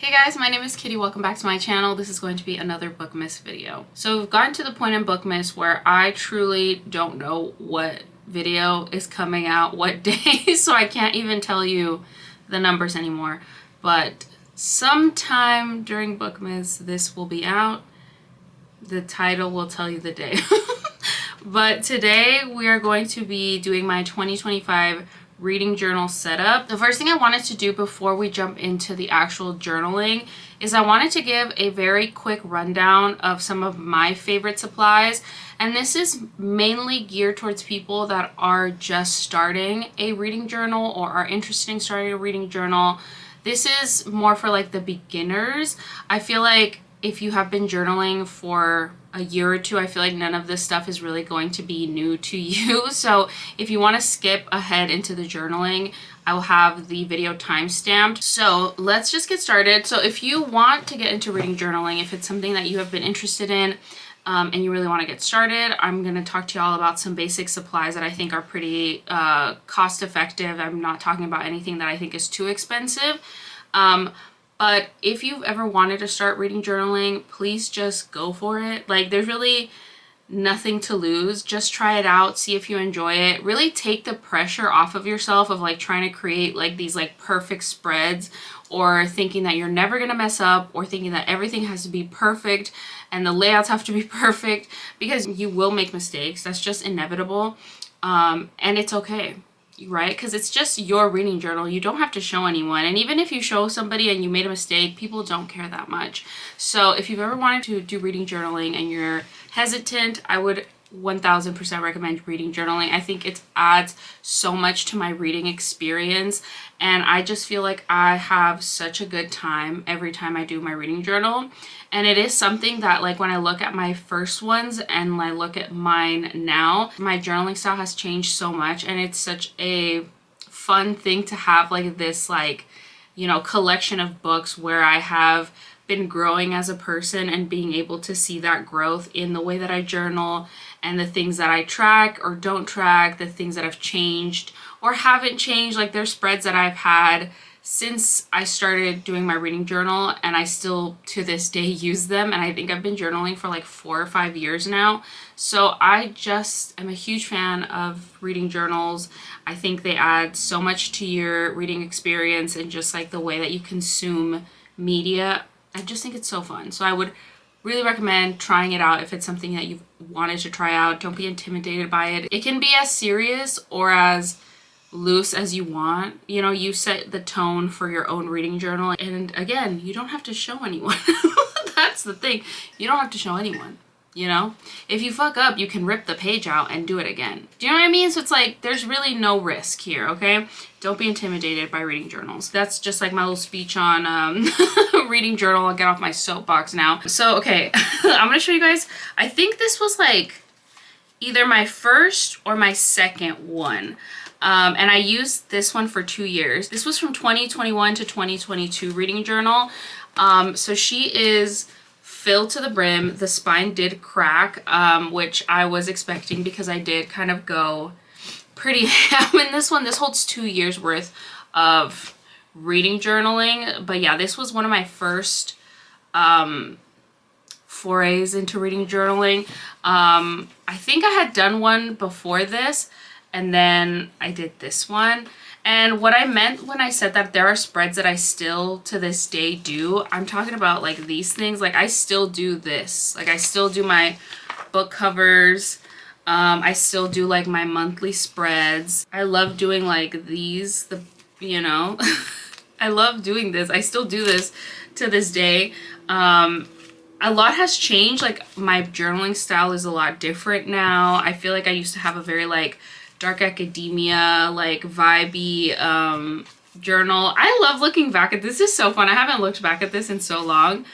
Hey guys, my name is Kitty. Welcome back to my channel. This is going to be another bookmas video. So we've gotten to the point in bookmas where I truly don't know what video is coming out what day, so I can't even tell you the numbers anymore. But sometime during bookmas this will be out. The title will tell you the day. But today we are going to be doing my 2025 reading journal setup. The first thing I wanted to do before we jump into the actual journaling is I wanted to give a very quick rundown of some of my favorite supplies. And this is mainly geared towards people that are just starting a reading journal or are interested in starting a reading journal. This is more for like the beginners. I feel like if you have been journaling for a year or two, I feel like none of this stuff is really going to be new to you. So if you want to skip ahead into the journaling, I will have the video timestamped. So let's just get started. So if you want to get into reading journaling, if it's something that you have been interested in and you really want to get started, I'm going to talk to y'all about some basic supplies that I think are pretty cost effective. I'm not talking about anything that I think is too expensive. But if you've ever wanted to start reading journaling, please just go for it. Like, there's really nothing to lose. Just try it out, see if you enjoy it. Really take the pressure off of yourself of like trying to create like these like perfect spreads, or thinking that you're never gonna mess up, or thinking that everything has to be perfect and the layouts have to be perfect, because you will make mistakes. That's just inevitable. And it's okay. Right? Because it's just your reading journal. You don't have to show anyone. And even if you show somebody and you made a mistake, people don't care that much. So if you've ever wanted to do reading journaling and you're hesitant, I would 1000% recommend reading journaling. I think it adds so much to my reading experience, and I just feel like I have such a good time every time I do my reading journal. And it is something that, like, when I look at my first ones and I look at mine now, my journaling style has changed so much, and it's such a fun thing to have like this, like, you know, collection of books where I have been growing as a person and being able to see that growth in the way that I journal and the things that I track or don't track, the things that have changed or haven't changed. Like, there's spreads that I've had since I started doing my reading journal, and I still to this day use them, and I think I've been journaling for like 4 or 5 years now. So I just am a huge fan of reading journals. I think they add so much to your reading experience and just like the way that you consume media. I just think it's so fun. So I would really recommend trying it out if it's something that you've wanted to try out. Don't be intimidated by it. It can be as serious or as loose as you want. You know, you set the tone for your own reading journal. And again, you don't have to show anyone. That's the thing. You don't have to show anyone. You know, if you fuck up, you can rip the page out and do it again. Do you know what I mean? So it's like, there's really no risk here, okay? Don't be intimidated by reading journals. That's just like my little speech on reading journal. I'll get off my soapbox now. So, okay, I'm gonna show you guys. I think this was like either my first or my second one. And I used this one for 2 years. This was from 2021 to 2022 reading journal. So she is filled to the brim. The spine did crack, which I was expecting because I did kind of go pretty ham in this one. This holds 2 years worth of reading journaling. But yeah, this was one of my first forays into reading journaling. I think I had done one before this, and then I did this one. And what I meant when I said that there are spreads that I still to this day do, I'm talking about like these things. Like, I still do this. Like, I still do my book covers. I still do like my monthly spreads. I love doing like these, you know, I love doing this. I still do this to this day. A lot has changed. Like, my journaling style is a lot different now. I feel like I used to have a very like dark academia, like vibey journal. I love looking back at this. This is so fun. I haven't looked back at this in so long,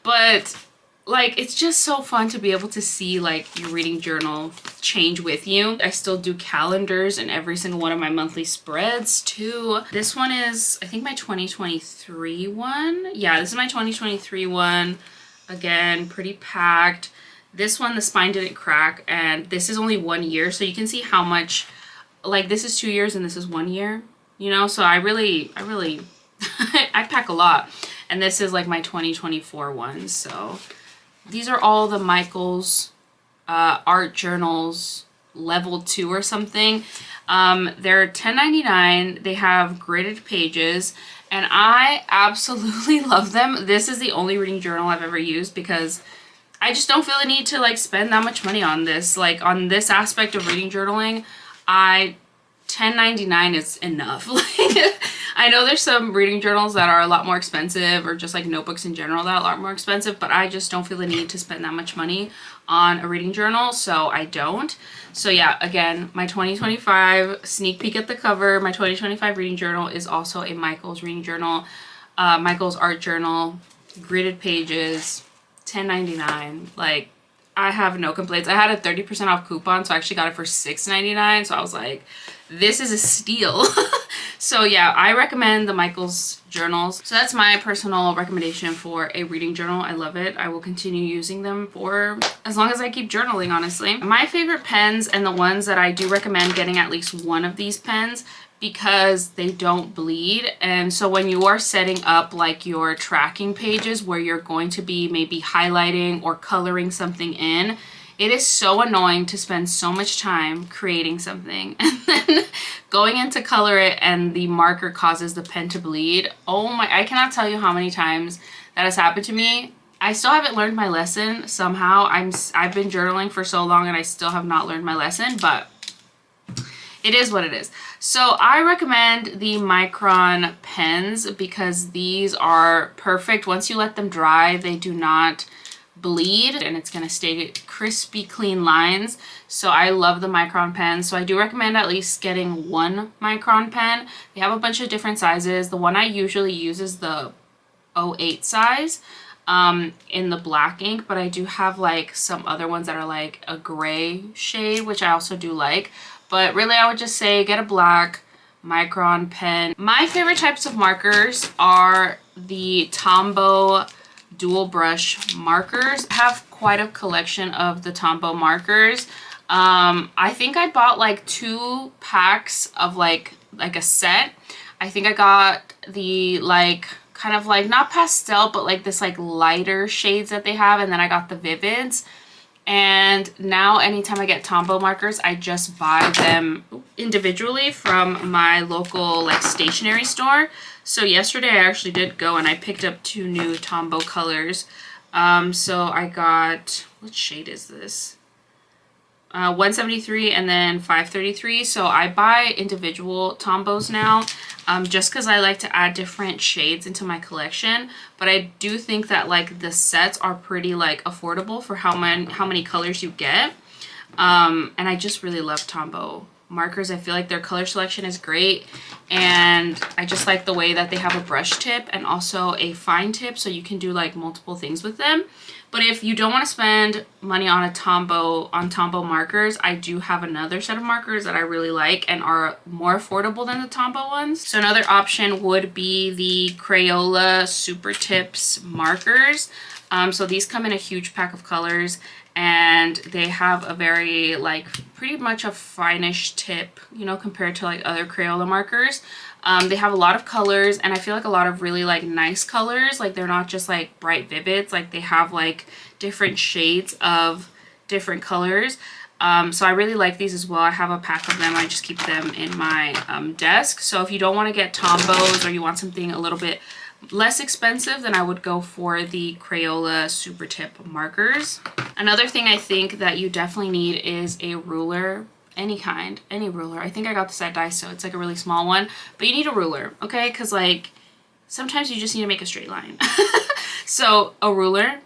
but like, it's just so fun to be able to see like your reading journal change with you. I still do calendars in every single one of my monthly spreads too. This one is, I think, my 2023 one. Yeah, this is my 2023 one. Again, pretty packed. This one, the spine didn't crack, and this is only 1 year, so you can see how much, like, this is 2 years and this is 1 year, you know? So I really I pack a lot. And this is like my 2024 ones. So these are all the Michaels art journals level 2 or something. They're $10.99. They have gridded pages and I absolutely love them. This is the only reading journal I've ever used because I just don't feel the need to like spend that much money on this. Like on this aspect of reading journaling, $10.99 is enough. Like I know there's some reading journals that are a lot more expensive, or just like notebooks in general that are a lot more expensive, but I just don't feel the need to spend that much money on a reading journal, so I don't. So yeah, again, my 2025 sneak peek at the cover, my 2025 reading journal is also a Michaels reading journal, Michaels art journal, gridded pages, $10.99. Like I have no complaints. I had a 30% off coupon, so I actually got it for $6.99. So I was like, this is a steal. So yeah, I recommend the Michaels journals. So that's my personal recommendation for a reading journal. I love it. I will continue using them for as long as I keep journaling, honestly. My favorite pens, and the ones that I do recommend getting at least one of these pens, because they don't bleed. And so when you are setting up like your tracking pages where you're going to be maybe highlighting or coloring something in, it is so annoying to spend so much time creating something and then going in to color it and the marker causes the pen to bleed. Oh my, I cannot tell you how many times that has happened to me. I still haven't learned my lesson somehow. I've been journaling for so long and I still have not learned my lesson, but it is what it is. So I recommend the Micron pens because these are perfect. Once you let them dry, they do not bleed and it's going to stay crispy, clean lines. So I love the Micron pens. So I do recommend at least getting one Micron pen. They have a bunch of different sizes. The one I usually use is the 08 size in the black ink, but I do have like some other ones that are like a gray shade, which I also do like. But really I would just say get a black Micron pen. My favorite types of markers are the Tombow dual brush markers. I have quite a collection of the Tombow markers. I think I bought like 2 packs of like a set. I think I got the like kind of like not pastel but like this like lighter shades that they have, and then I got the vivids. And now anytime I get Tombow markers, I just buy them individually from my local like stationery store. So yesterday I actually did go and I picked up 2 new Tombow colors. So I got, what shade is this? 173 and then 533. So I buy individual Tombows now, just because I like to add different shades into my collection. But I do think that like the sets are pretty like affordable for how many colors you get. And I just really love Tombow markers. I feel like their color selection is great, and I just like the way that they have a brush tip and also a fine tip, so you can do like multiple things with them. But if you don't want to spend money on Tombow markers, I do have another set of markers that I really like and are more affordable than the Tombow ones. So another option would be the Crayola Super Tips markers. So these come in a huge pack of colors, and they have a very like pretty much a finish tip, you know, compared to like other Crayola markers. They have a lot of colors, and I feel like a lot of really like nice colors. Like they're not just like bright vivids, like they have like different shades of different colors. So I really like these as well. I have a pack of them. I just keep them in my desk. So if you don't want to get Tombows, or you want something a little bit less expensive, then I would go for the Crayola Super Tip markers. Another thing I think that you definitely need is a ruler. Any kind, any ruler. I think I got this at Daiso. It's like a really small one, but you need a ruler, okay? Because like sometimes you just need to make a straight line. So a ruler,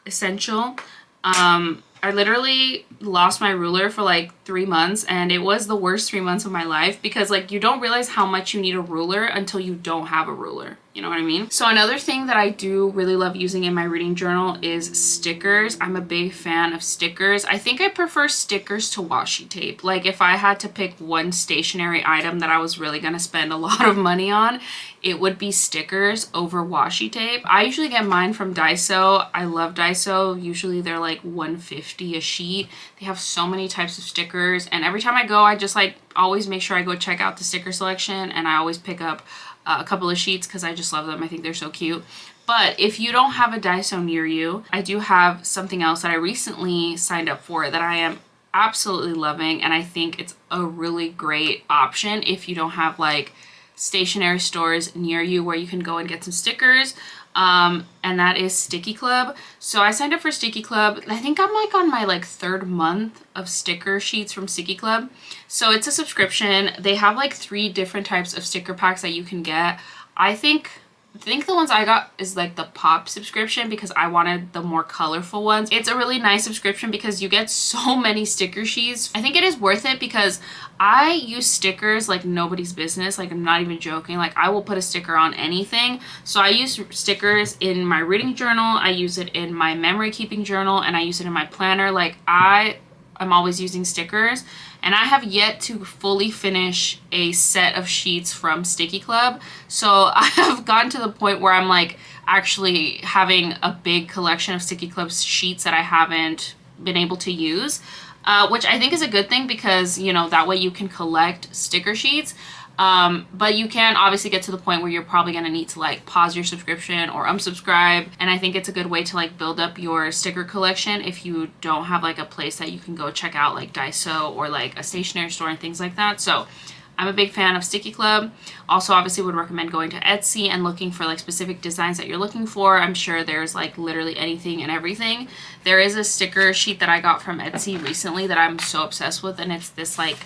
essential. I literally lost my ruler for like 3 months, and it was the worst 3 months of my life, because like you don't realize how much you need a ruler until you don't have a ruler. You know what I mean? So another thing that I do really love using in my reading journal is stickers. I'm a big fan of stickers. I think I prefer stickers to washi tape. Like if I had to pick one stationery item that I was really gonna spend a lot of money on, it would be stickers over washi tape. I usually get mine from Daiso. I love Daiso. Usually they're like $150 a sheet. They have so many types of stickers, and every time I go, I just like always make sure I go check out the sticker selection, and I always pick up a couple of sheets because I just love them. I think they're so cute. But if you don't have a Daiso near you, I do have something else that I recently signed up for that I am absolutely loving, and I think it's a really great option if you don't have like stationery stores near you where you can go and get some stickers. And that is Sticky Club. So I signed up for Sticky Club. I think I'm like on my like 3rd month of sticker sheets from Sticky Club. So it's a subscription. They have like 3 different types of sticker packs that you can get. I think the ones I got is like the pop subscription because I wanted the more colorful ones. It's a really nice subscription because you get so many sticker sheets. I think it is worth it because I use stickers like nobody's business. Like, I'm not even joking. Like, I will put a sticker on anything. So I use stickers in my reading journal. I use it in my memory keeping journal, and I use it in my planner. Like, I'm always using stickers, and I have yet to fully finish a set of sheets from Sticky Club. So I have gotten to the point where I'm like actually having a big collection of Sticky Club sheets that I haven't been able to use, which I think is a good thing because, you know, that way you can collect sticker sheets. But you can obviously get to the point where you're probably going to need to like pause your subscription or unsubscribe. And I think it's a good way to like build up your sticker collection if you don't have like a place that you can go check out like Daiso or like a stationery store and things like that. So I'm a big fan of Sticky Club. Also, obviously would recommend going to Etsy and looking for like specific designs that you're looking for. I'm sure there's like literally anything and everything. There is a sticker sheet that I got from Etsy recently that I'm so obsessed with, and it's this like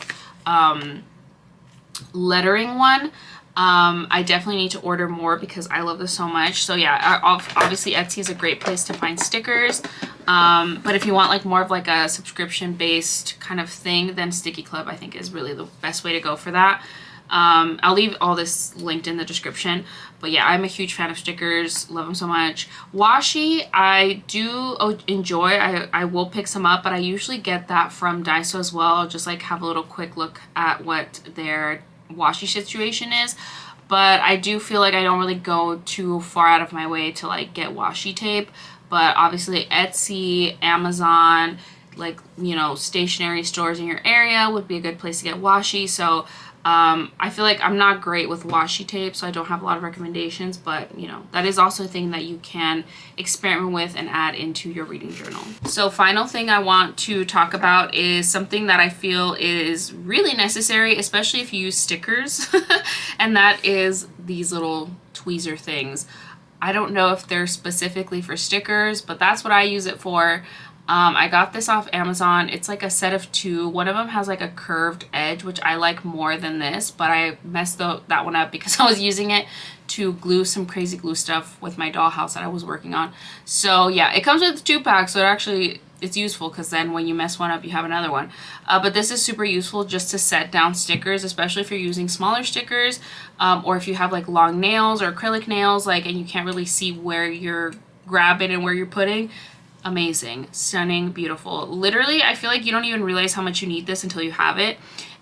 lettering one. I definitely need to order more because I love this so much. So yeah, obviously Etsy is a great place to find stickers. But if you want like more of like a subscription based kind of thing, then Sticky Club I think is really the best way to go for that. I'll leave all this linked in the description. But yeah, I'm a huge fan of stickers. Love them so much. Washi, I do enjoy. I will pick some up, but I usually get that from Daiso as well. I'll just like have a little quick look at what their washi situation is. But I do feel like I don't really go too far out of my way to like get washi tape. But obviously Etsy, Amazon, like, you know, stationery stores in your area would be a good place to get washi. So I feel like I'm not great with washi tape, so I don't have a lot of recommendations, but you know, that is also a thing that you can experiment with and add into your reading journal. So final thing I want to talk about is something that I feel is really necessary, especially if you use stickers, and that is these little tweezer things. I don't know if they're specifically for stickers, but that's what I use it for. I got this off Amazon. It's like a set of 2. One of them has like a curved edge, which I like more than this, but I messed that one up because I was using it to glue some crazy glue stuff with my dollhouse that I was working on. So yeah, it comes with 2 packs, so it's useful because then when you mess one up, you have another one. But this is super useful just to set down stickers, especially if you're using smaller stickers, or if you have like long nails or acrylic nails, like, and you can't really see where you're grabbing and where you're putting. Amazing, stunning, beautiful. Literally, I feel like you don't even realize how much you need this until you have it.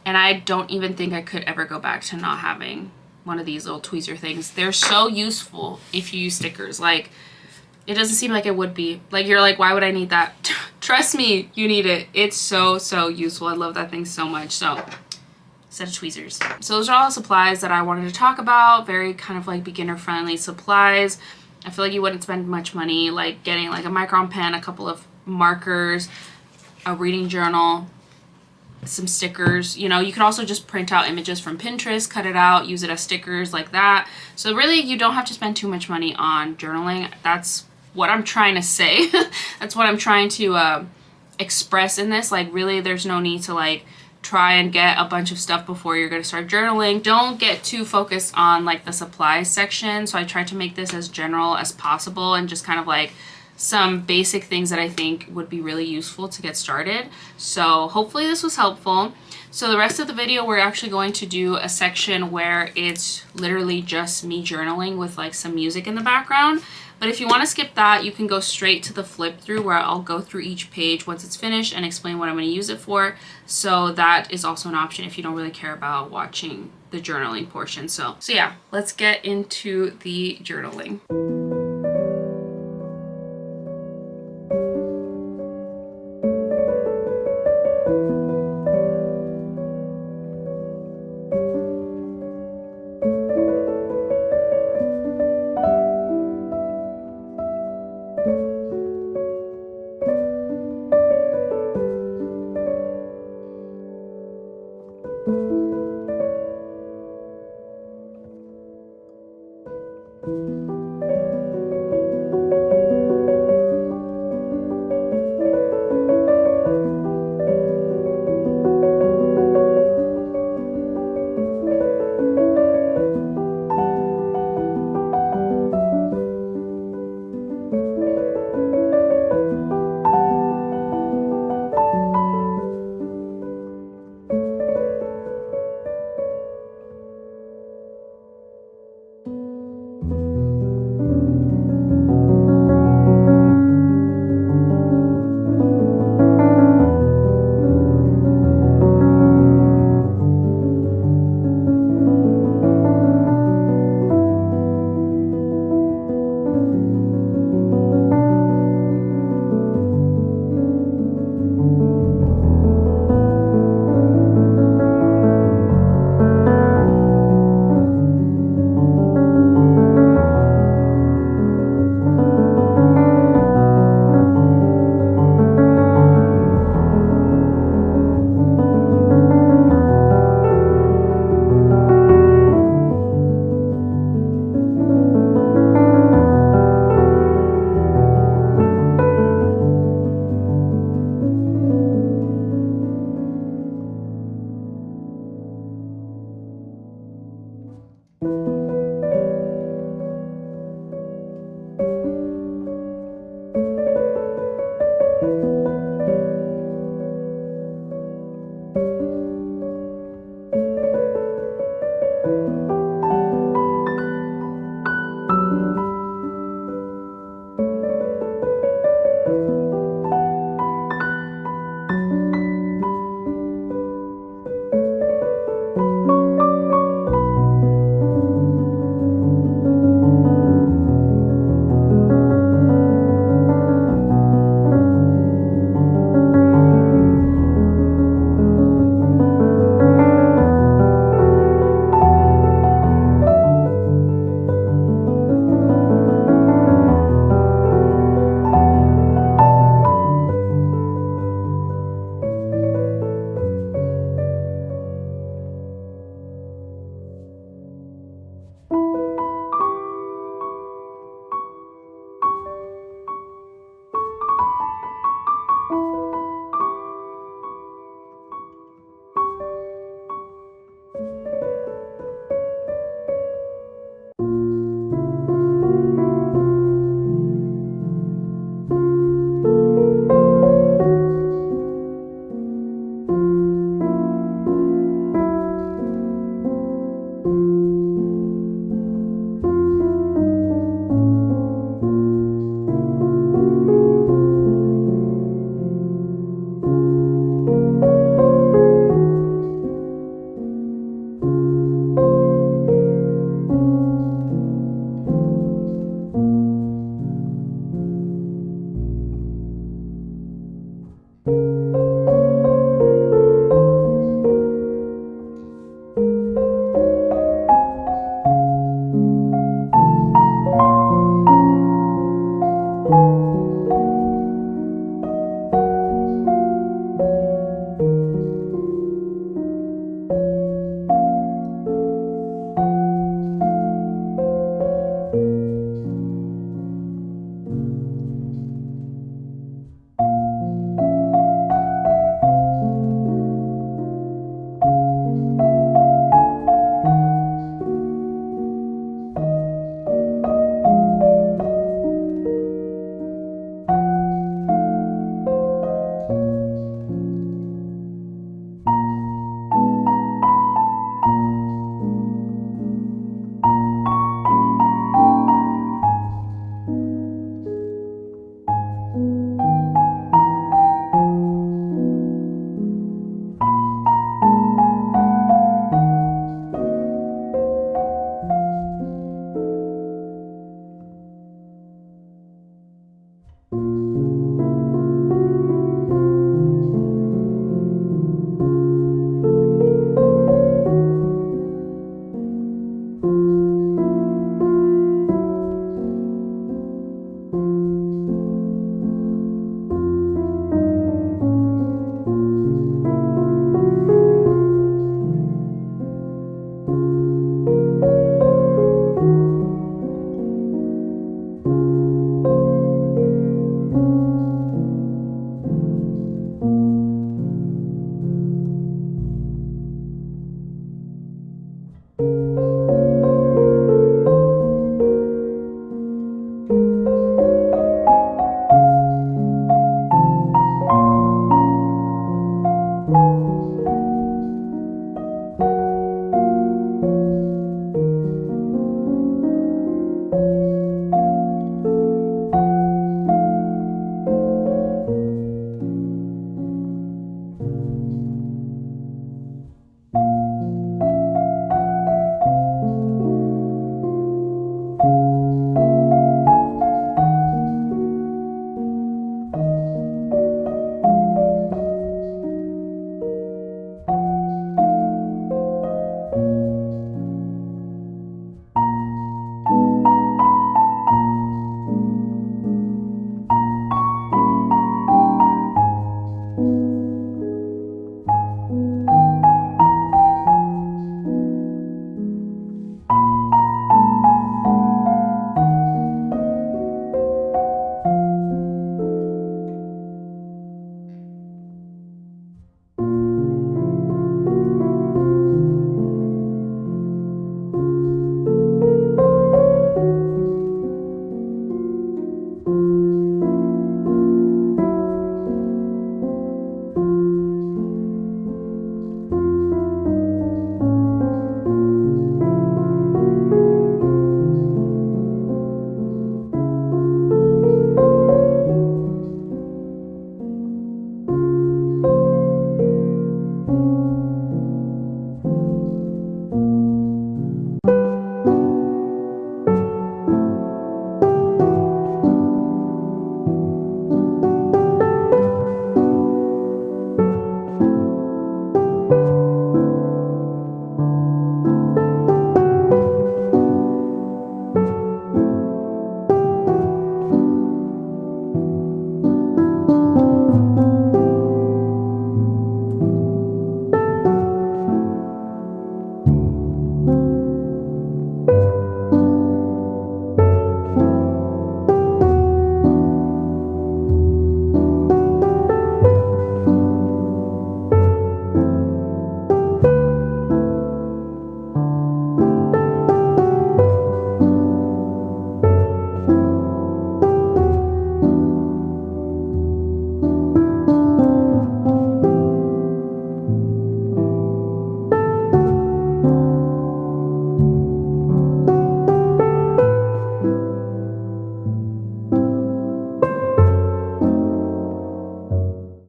And I don't even think I could ever go back to not having one of these little tweezer things. They're so useful if you use stickers. Like, it doesn't seem like it would be. Like, you're like, why would I need that? Trust me, you need it. It's so, so useful. I love that thing so much. So, set of tweezers. So those are all the supplies that I wanted to talk about. Very kind of like beginner-friendly supplies. I feel like you wouldn't spend much money like getting like a micron pen, a couple of markers, a reading journal, some stickers. You know, you could also just print out images from Pinterest, cut it out, use it as stickers like that. So really, you don't have to spend too much money on journaling. That's what I'm trying to say. That's what I'm trying to express in this. Like, really, there's no need to like try and get a bunch of stuff before you're going to start journaling. Don't get too focused on like the supplies section. So I tried to make this as general as possible and just kind of like some basic things that I think would be really useful to get started. So hopefully this was helpful. So the rest of the video, we're actually going to do a section where it's literally just me journaling with like some music in the background. But if you want to skip that, you can go straight to the flip through where I'll go through each page once it's finished and explain what I'm going to use it for. So that is also an option if you don't really care about watching the journaling portion. So yeah, let's get into the journaling.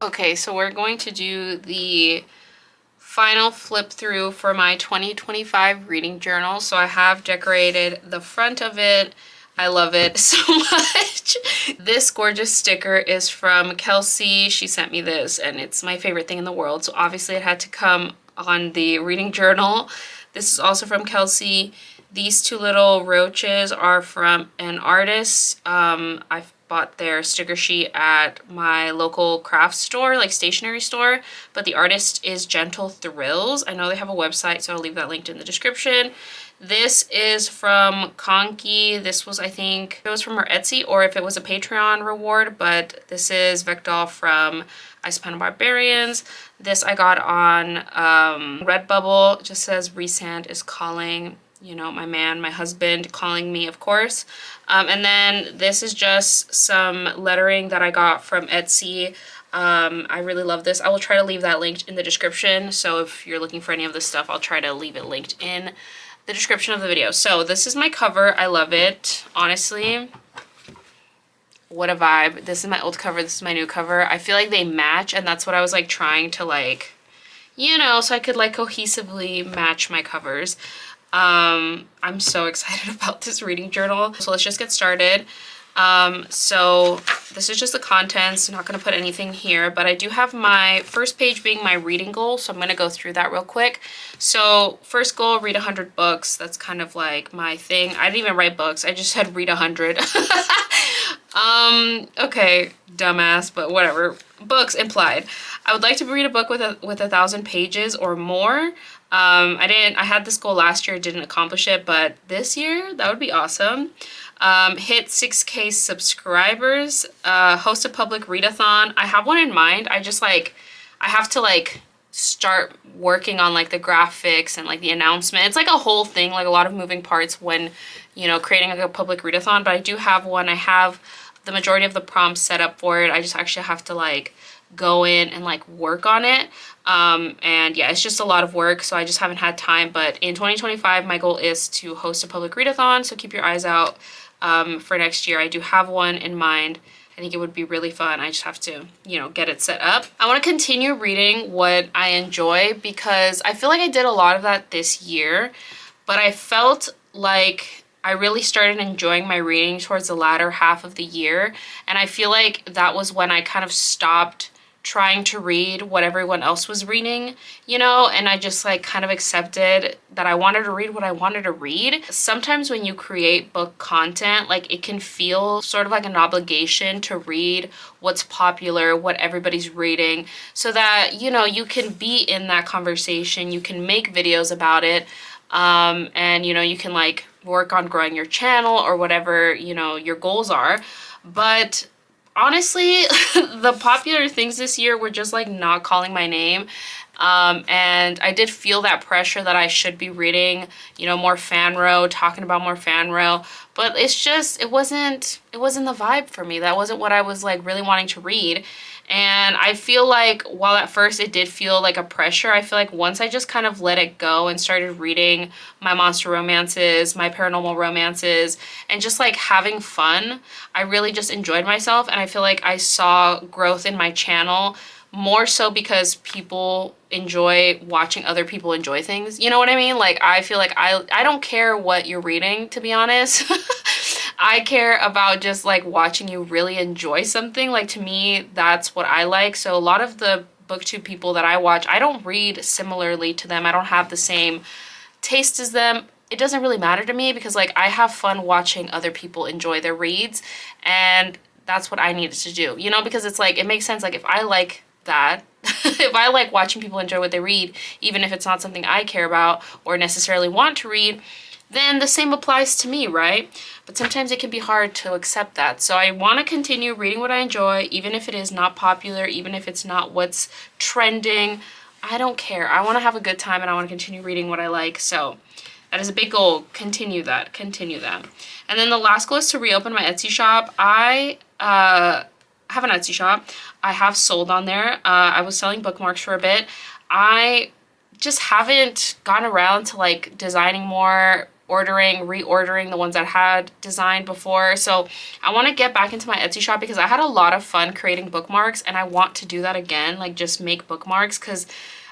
Okay, so we're going to do the final flip through for my 2025 reading journal. So I have decorated the front of it. I love it so much. This gorgeous sticker is from Kelsey. She sent me this and it's my favorite thing in the world. So obviously it had to come on the reading journal. This is also from Kelsey. These two little roaches are from an artist. I've bought their sticker sheet at my local craft store, like stationery store, but the artist is Gentle Thrills. I know they have a website, so I'll leave that linked in the description. This is from Conky. This was, I think, it was from her Etsy or if it was a Patreon reward, but this is Vectol from Ice Panda Barbarians. This I got on Redbubble. It just says Resand is calling. You know, my man, my husband calling me, of course. And then this is just some lettering that I got from Etsy. I really love this. I will try to leave that linked in the description. So if you're looking for any of this stuff, I'll try to leave it linked in the description of the video. So this is my cover. I love it. Honestly, what a vibe. This is my old cover. This is my new cover. I feel like they match, and that's what I was like trying to like, you know, so I could like cohesively match my covers. I'm so excited about this reading journal. So let's just get started. So this is just the contents. I'm not going to put anything here, but I do have my first page being my reading goal. So I'm going to go through that real quick. So first goal, read 100 books. That's kind of like my thing. I didn't even write books. I just said read 100. Okay, dumbass, but whatever. Books implied. I would like to read a book with 1,000 pages or more. I had this goal last year, didn't accomplish it, but this year that would be awesome. Hit 6K subscribers, host a public readathon. I have one in mind. I have to like start working on like the graphics and like the announcement. It's like a whole thing, like a lot of moving parts when, you know, creating like a public readathon, but I do have one. I have the majority of the prompts set up for it. I just actually have to like go in and like work on it. And yeah, it's just a lot of work, so I just haven't had time. But in 2025, my goal is to host a public readathon, so keep your eyes out for next year. I do have one in mind. I think it would be really fun. I just have to, you know, get it set up. I want to continue reading what I enjoy because I feel like I did a lot of that this year, but I felt like I really started enjoying my reading towards the latter half of the year. And I feel like that was when I kind of stopped trying to read what everyone else was reading, you know, and I just like kind of accepted that I wanted to read what I wanted to read. Sometimes when you create book content, like it can feel sort of like an obligation to read what's popular, what everybody's reading, so that, you know, you can be in that conversation, you can make videos about it, and, you know, you can like work on growing your channel or whatever, you know, your goals are. But honestly, the popular things this year were just like not calling my name. And I did feel that pressure that I should be reading, you know, more fanro, talking about more fanro, but it's just, it wasn't the vibe for me. That wasn't what I was like really wanting to read. And I feel like while at first it did feel like a pressure, I feel like once I just kind of let it go and started reading my monster romances, my paranormal romances, and just like having fun, I really just enjoyed myself. And I feel like I saw growth in my channel more so because people enjoy watching other people enjoy things. You know what I mean? Like, I feel like I don't care what you're reading, to be honest. I care about just like watching you really enjoy something. Like, to me, that's what I like. So a lot of the booktube people that I watch, I don't read similarly to them. I don't have the same taste as them. It doesn't really matter to me because like I have fun watching other people enjoy their reads, and that's what I needed to do, you know, because it's like, it makes sense. Like, if I like that, if I like watching people enjoy what they read, even if it's not something I care about or necessarily want to read, then the same applies to me, right? But sometimes it can be hard to accept that. So I want to continue reading what I enjoy, even if it is not popular, even if it's not what's trending. I don't care. I want to have a good time and I want to continue reading what I like. So that is a big goal. Continue that. Continue that. And then the last goal is to reopen my Etsy shop. I have an Etsy shop. I have sold on there. I was selling bookmarks for a bit. I just haven't gotten around to like designing more, reordering the ones I had designed before. So I want to get back into my Etsy shop because I had a lot of fun creating bookmarks, and I want to do that again, like just make bookmarks, because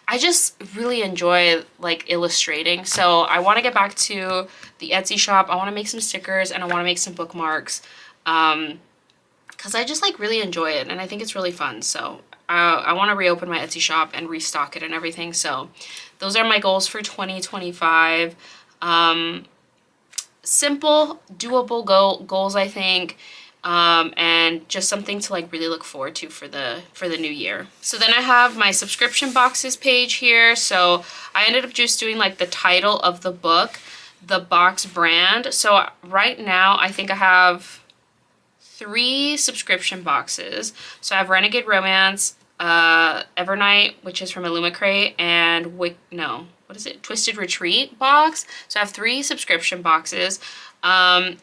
I just really enjoy like illustrating. So I want to get back to the Etsy shop. I want to make some stickers and I want to make some bookmarks because I just like really enjoy it and I think it's really fun. So I want to reopen my Etsy shop and restock it and everything. So those are my goals for 2025. Simple, doable goals, I think. And just something to like really look forward to for the new year. So then I have my subscription boxes page here. So I ended up just doing like the title of the book, the box brand. So right now I think I have 3 subscription boxes. So I have Renegade Romance, Evernight, which is from Illumicrate, and Twisted Retreat box. So I have 3 subscription boxes.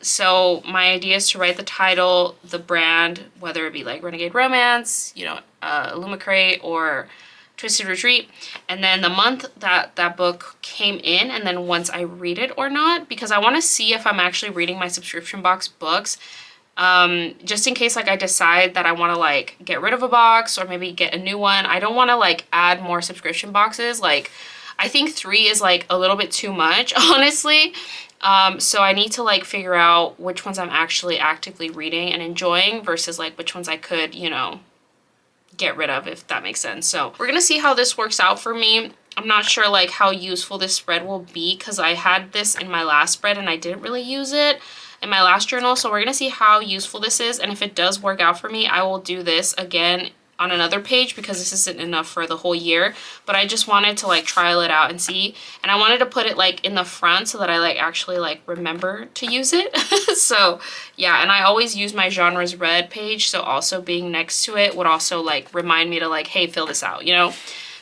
So my idea is to write the title, the brand, whether it be like Renegade Romance, you know, Illumicrate or Twisted Retreat, and then the month that that book came in, and then once I read it or not, because I want to see if I'm actually reading my subscription box books. Just in case like I decide that I want to like get rid of a box or maybe get a new one. I don't want to like add more subscription boxes. Like, I think 3 is like a little bit too much, honestly. So I need to like figure out which ones I'm actually actively reading and enjoying versus like which ones I could, you know, get rid of, if that makes sense. So we're gonna see how this works out for me. I'm not sure like how useful this spread will be because I had this in my last spread and I didn't really use it in my last journal. So we're gonna see how useful this is, and if it does work out for me, I will do this again on another page because this isn't enough for the whole year. But I just wanted to like trial it out and see, and I wanted to put it like in the front so that I like actually like remember to use it. So yeah, and I always use my genres read page, so also being next to it would also like remind me to like, hey, fill this out, you know.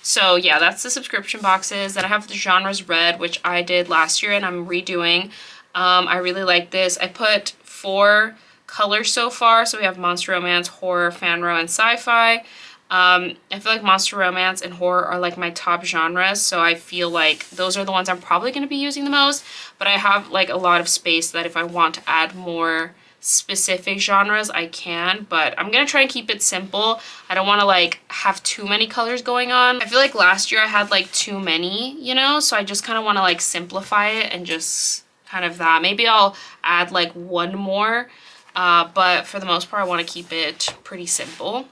So yeah, that's the subscription boxes. Then I have the genres read, which I did last year and I'm redoing. I really like this. I put 4 colors so far. So we have monster romance, horror, fanro, and sci-fi. I feel like monster romance and horror are like my top genres. So I feel like those are the ones I'm probably going to be using the most. But I have like a lot of space that if I want to add more specific genres, I can. But I'm going to try and keep it simple. I don't want to like have too many colors going on. I feel like last year I had like too many, you know, so I just kind of want to like simplify it and just kind of that. Maybe I'll add like 1 more, but for the most part I want to keep it pretty simple.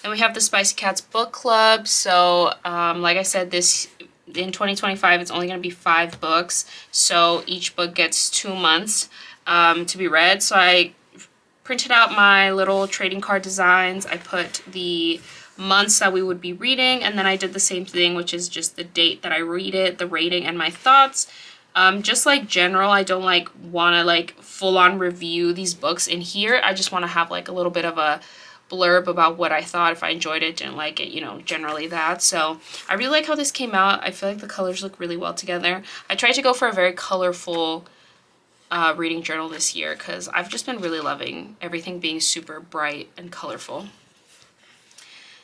Then we have the Spicy Cats book club. So like I said, this in 2025 it's only going to be 5 books, so each book gets 2 months to be read. So I printed out my little trading card designs. I put the months that we would be reading, and then I did the same thing, which is just the date that I read it, the rating, and my thoughts. Just like general, I don't like want to like full on review these books in here. I just want to have like a little bit of a blurb about what I thought, if I enjoyed it, didn't like it, you know, generally that. So I really like how this came out. I feel like the colors look really well together. I tried to go for a very colorful reading journal this year because I've just been really loving everything being super bright and colorful.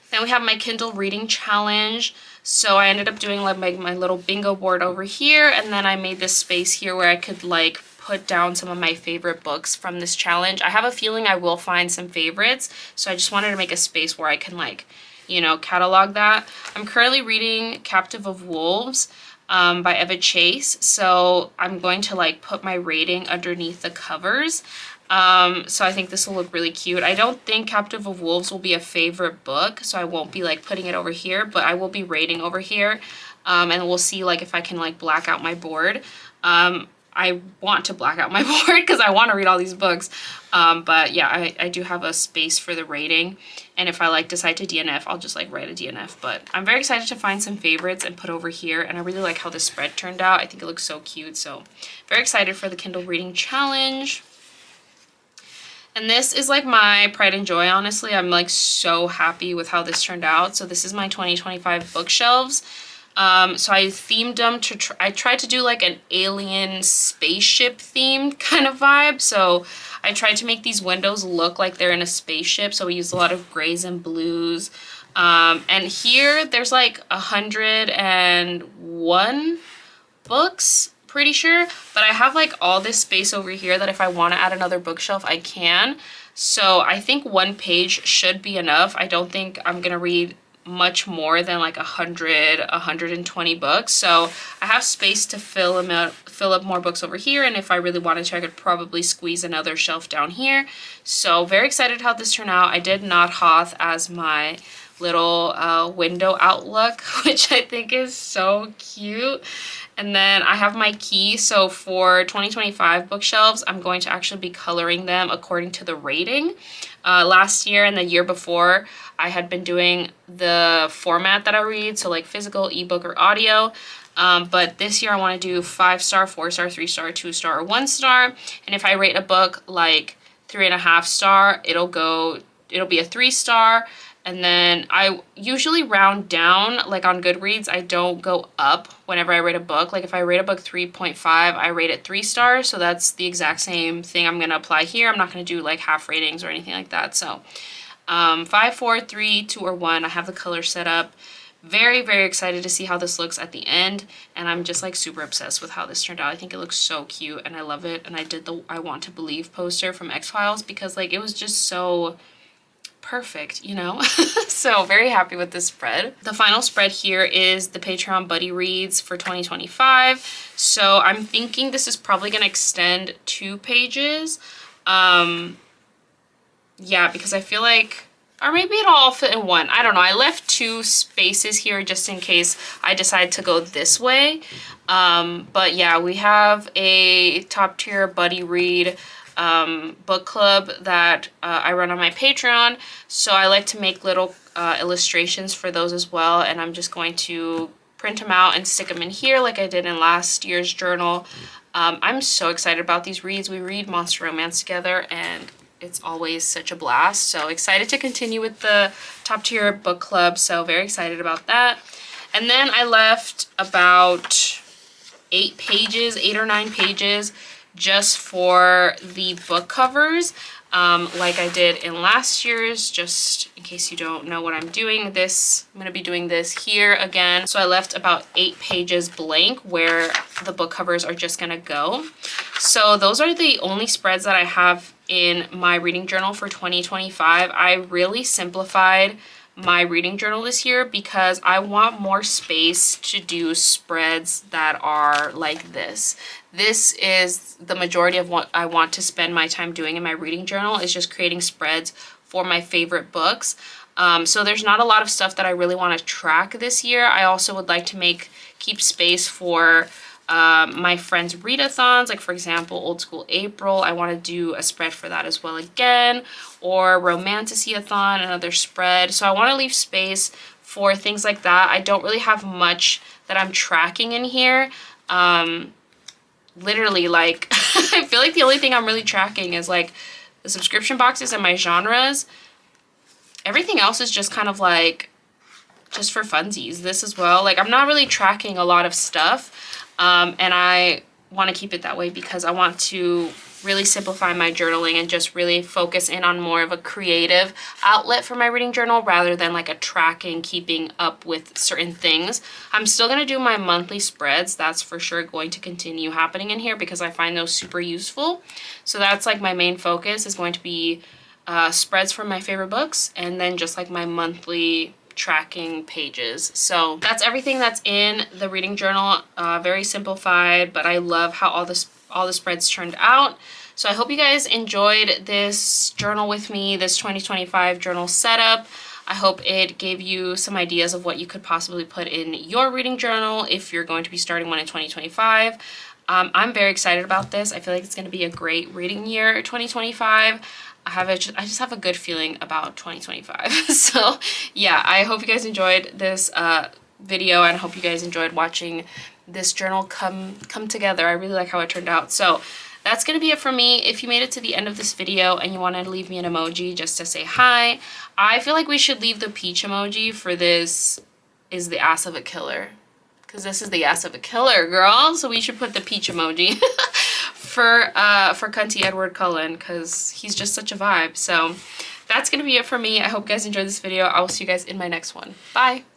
Then we have my Kindle reading challenge. So I ended up doing like my little bingo board over here, and then I made this space here where I could like put down some of my favorite books from this challenge. I have a feeling I will find some favorites, so I just wanted to make a space where I can like, you know, catalog that. I'm currently reading Captive of Wolves by Eva Chase, so I'm going to like put my rating underneath the covers. So I think this will look really cute. I don't think Captive of Wolves will be a favorite book, so I won't be like putting it over here, but I will be rating over here. And we'll see like if I can like black out my board. I want to black out my board because I want to read all these books. But yeah, I do have a space for the rating. And if I like decide to DNF, I'll just like write a DNF. But I'm very excited to find some favorites and put over here. And I really like how the spread turned out. I think it looks so cute. So very excited for the Kindle reading challenge. And this is like my pride and joy, honestly. I'm like so happy with how this turned out. So this is my 2025 bookshelves. So I themed them to, I tried to do like an alien spaceship themed kind of vibe. So I tried to make these windows look like they're in a spaceship. So we used a lot of grays and blues. And here there's like 101 books, pretty sure, but I have like all this space over here that if I want to add another bookshelf, I can. So I think one page should be enough. I don't think I'm gonna read much more than like 120 books. So I have space to fill up more books over here, and if I really wanted to, I could probably squeeze another shelf down here. So very excited how this turned out. I did Knot Hoth as my little window outlook, which I think is so cute. And then I have my key. So for 2025 bookshelves, I'm going to actually be coloring them according to the rating. Last year and the year before, I had been doing the format that I read, so like physical, ebook, or audio. But this year I want to do 5-star, 4-star, 3-star, 2-star, or 1-star. And if I rate a book like 3.5 star, it'll be a 3-star. And then I usually round down, like on Goodreads, I don't go up whenever I rate a book. Like if I rate a book 3.5, I rate it 3 stars. So that's the exact same thing I'm going to apply here. I'm not going to do like half ratings or anything like that. So 5, 4, 3, 2, or 1, I have the color set up. Very, very excited to see how this looks at the end. And I'm just like super obsessed with how this turned out. I think it looks so cute and I love it. And I did the I Want to Believe poster from X-Files because like it was just so perfect, you know? So very happy with this spread. The final spread here is the Patreon buddy reads for 2025. So I'm thinking this is probably going to extend 2 pages. Yeah, because I feel like, or maybe it'll all fit in 1. I don't know. I left 2 spaces here just in case I decide to go this way. But yeah, we have a top tier buddy read book club that I run on my Patreon. So I like to make little illustrations for those as well. And I'm just going to print them out and stick them in here like I did in last year's journal. I'm so excited about these reads. We read Monster Romance together and it's always such a blast. So excited to continue with the top tier book club. So very excited about that. And then I left about 8 or 9 pages just for the book covers, like I did in last year's. Just in case you don't know what I'm doing, I'm going to be doing this here again. So I left about 8 pages blank where the book covers are just going to go. So those are the only spreads that I have in my reading journal for 2025. I really simplified my reading journal this year because I want more space to do spreads that are like this. This is the majority of what I want to spend my time doing in my reading journal, is just creating spreads for my favorite books. So there's not a lot of stuff that I really want to track this year. I also would like to keep space for my friends' readathons, like for example Old School April. I want to do a spread for that as well again, or Romantasy-a-thon, another spread. So I want to leave space for things like that. I don't really have much that I'm tracking in here. Literally, like I feel like the only thing I'm really tracking is like the subscription boxes and my genres. Everything else is just kind of like just for funsies. This as well. Like, I'm not really tracking a lot of stuff, and I want to keep it that way because I want to really simplify my journaling and just really focus in on more of a creative outlet for my reading journal rather than like a tracking, keeping up with certain things. I'm still going to do my monthly spreads. That's for sure going to continue happening in here because I find those super useful. So that's like my main focus is going to be spreads from my favorite books and then just like my monthly tracking pages. So that's everything that's in the reading journal. Very simplified, but I love how all the spreads turned out. So I hope you guys enjoyed this journal with me, this 2025 journal setup. I hope it gave you some ideas of what you could possibly put in your reading journal if you're going to be starting one in 2025. I'm very excited about this. I feel like it's going to be a great reading year, 2025. I just have a good feeling about 2025. So yeah, I hope you guys enjoyed this video, and I hope you guys enjoyed watching this journal come together. I really like how it turned out. So that's gonna be it for me. If you made it to the end of this video and you want to leave me an emoji just to say hi, I feel like we should leave the peach emoji for this is the ass of a killer, because this is the ass of a killer, girl. So we should put the peach emoji for Cunty Edward Cullen, because he's just such a vibe. So that's gonna be it for me. I hope you guys enjoyed this video. I will see you guys in my next one. Bye.